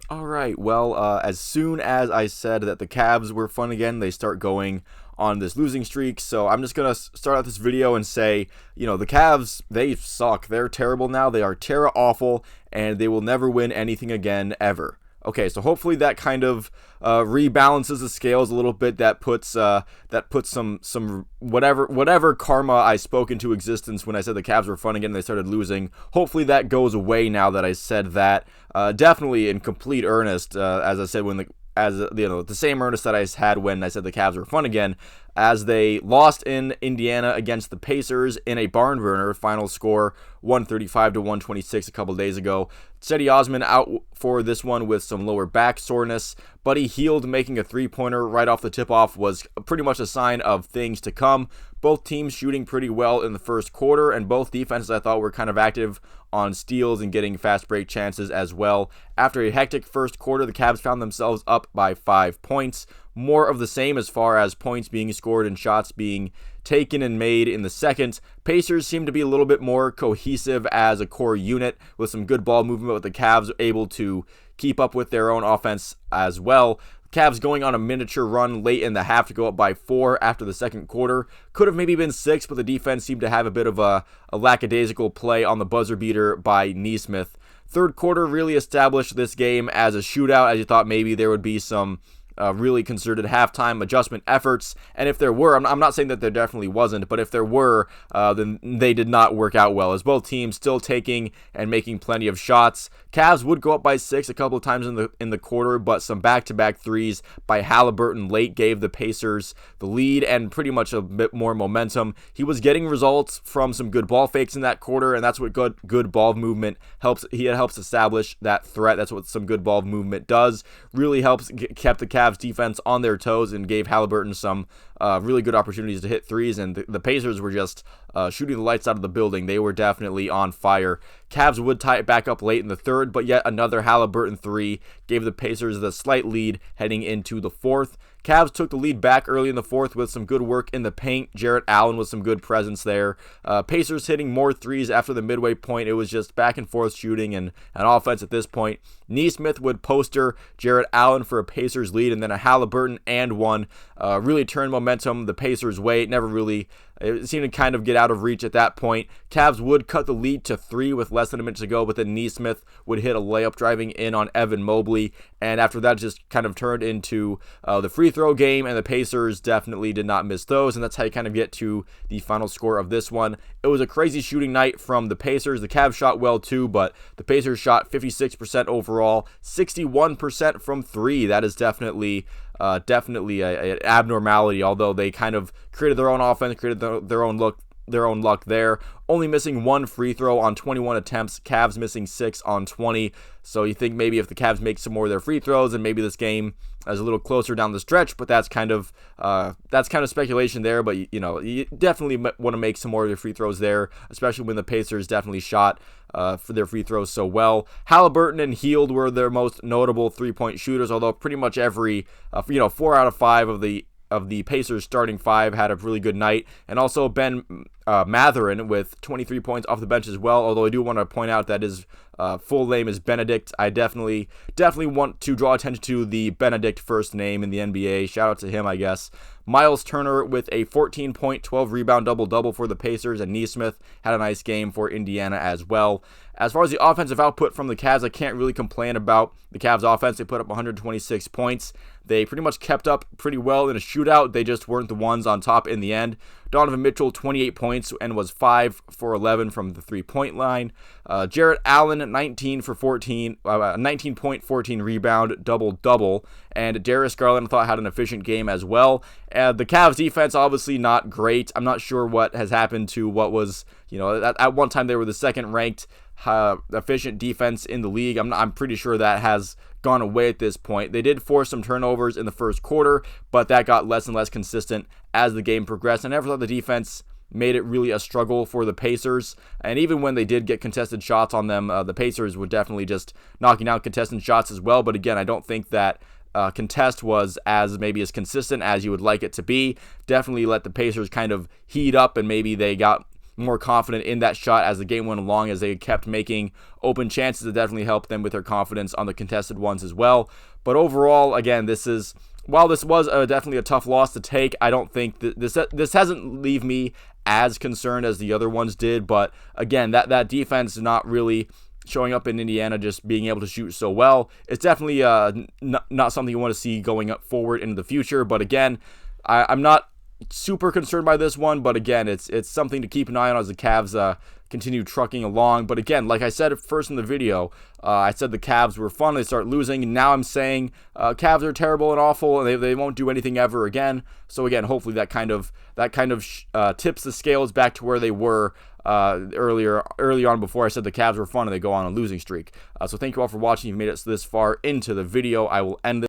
All right. Well, as soon as I said that the Cavs were fun again, they start going on this losing streak. So I'm just gonna start out this video and say, the Cavs, they suck. They're terrible now. They are terra awful, and they will never win anything again ever. Okay, so hopefully that kind of rebalances the scales a little bit. That puts some whatever karma I spoke into existence when I said the Cavs were fun again and they started losing. Hopefully that goes away now that I said that. Definitely in complete earnest, as I said the same earnest that I had when I said the Cavs were fun again, as they lost in Indiana against the Pacers in a barn burner. Final score 135 to 126 a couple days ago. Cedi Osman out for this one with some lower back soreness, but he healed, making a three-pointer right off the tip-off was pretty much a sign of things to come. Both teams shooting pretty well in the first quarter, and both defenses I thought were kind of active on steals and getting fast break chances as well. After a hectic first quarter, the Cavs found themselves up by 5 points. More of the same as far as points being scored and shots being taken and made in the second. Pacers seem to be a little bit more cohesive as a core unit with some good ball movement, with the Cavs able to keep up with their own offense as well. Cavs going on a miniature run late in the half to go up by 4 after the second quarter. Could have maybe been 6, but the defense seemed to have a bit of a lackadaisical play on the buzzer beater by Nesmith. Third quarter really established this game as a shootout, as you thought maybe there would be some really concerted halftime adjustment efforts. And if there were, I'm not saying that there definitely wasn't, but if there were, then they did not work out well, as both teams still taking and making plenty of shots. Cavs would go up by 6 a couple of times in the quarter, but some back-to-back threes by Halliburton late gave the Pacers the lead and pretty much a bit more momentum. He was getting results from some good ball fakes in that quarter, and that's what good ball movement helps. He helps establish that threat. That's what some good ball movement does. Really helps kept the Cavs defense on their toes and gave Halliburton some really good opportunities to hit threes, and the Pacers were just shooting the lights out of the building. They were definitely on fire. Cavs would tie it back up late in the third, but yet another Halliburton three gave the Pacers the slight lead heading into the fourth. Cavs took the lead back early in the fourth with some good work in the paint. Jarrett Allen with some good presence there. Pacers hitting more threes after the midway point. It was just back and forth shooting and an offense at this point. Nesmith would poster Jarrett Allen for a Pacers lead, and then a Halliburton and one really turned momentum the Pacers' way. It seemed to kind of get out of reach at that point. Cavs would cut the lead to 3 with less than a minute to go, but then Nesmith would hit a layup driving in on Evan Mobley, and after that just kind of turned into the free throw game, and the Pacers definitely did not miss those, and that's how you kind of get to the final score of this one. It was a crazy shooting night from the Pacers. The Cavs shot well too, but the Pacers shot 56% overall, 61% from 3. That is definitely an abnormality, although they kind of created their own offense, created their own luck there. Only missing 1 free throw on 21 attempts. Cavs missing 6 on 20. So you think maybe if the Cavs make some more of their free throws, and maybe this game is a little closer down the stretch. But that's kind of speculation there. But you definitely want to make some more of your free throws there, especially when the Pacers definitely shot for their free throws so well. Halliburton and Hield were their most notable 3-point shooters, although pretty much every 4 out of 5 of the Pacers starting 5 had a really good night, and also Ben Mathurin with 23 points off the bench as well, although I do want to point out that his full name is Benedict. I definitely want to draw attention to the Benedict first name in the NBA. Shout out to him, I guess. Miles Turner with a 14-point, 12-rebound double-double for the Pacers, and Nesmith had a nice game for Indiana as well. As far as the offensive output from the Cavs, I can't really complain about the Cavs offense. They put up 126 points. They pretty much kept up pretty well in a shootout. They just weren't the ones on top in the end. Donovan Mitchell, 28 points and was 5 for 11 from the three-point line. Jarrett Allen, 19 point, 14 rebound, double-double. And Darius Garland, I thought, had an efficient game as well. The Cavs defense, obviously not great. I'm not sure what has happened to what was, at one time they were the second-ranked efficient defense in the league. I'm pretty sure that has gone away at this point. They did force some turnovers in the first quarter, but that got less and less consistent as the game progressed. I never thought the defense made it really a struggle for the Pacers, and even when they did get contested shots on them, the Pacers were definitely just knocking out contested shots as well. But again, I don't think that contest was as consistent as you would like it to be. Definitely let the Pacers kind of heat up, and maybe they got more confident in that shot as the game went along, as they kept making open chances. It definitely helped them with their confidence on the contested ones as well. But overall, again, while this was definitely a tough loss to take, I don't think this hasn't leave me as concerned as the other ones did. But again, that defense is not really showing up in Indiana, just being able to shoot so well. It's definitely not something you want to see going up forward into the future. But again, I'm not super concerned by this one, but again, it's something to keep an eye on as the Cavs continue trucking along. But again, like I said at first in the video, I said the Cavs were fun, they start losing, and now I'm saying Cavs are terrible and awful, and they won't do anything ever again. So again, hopefully that kind of tips the scales back to where they were early on, before I said the Cavs were fun and they go on a losing streak. So thank you all for watching. You've made it this far into the video. I will end this.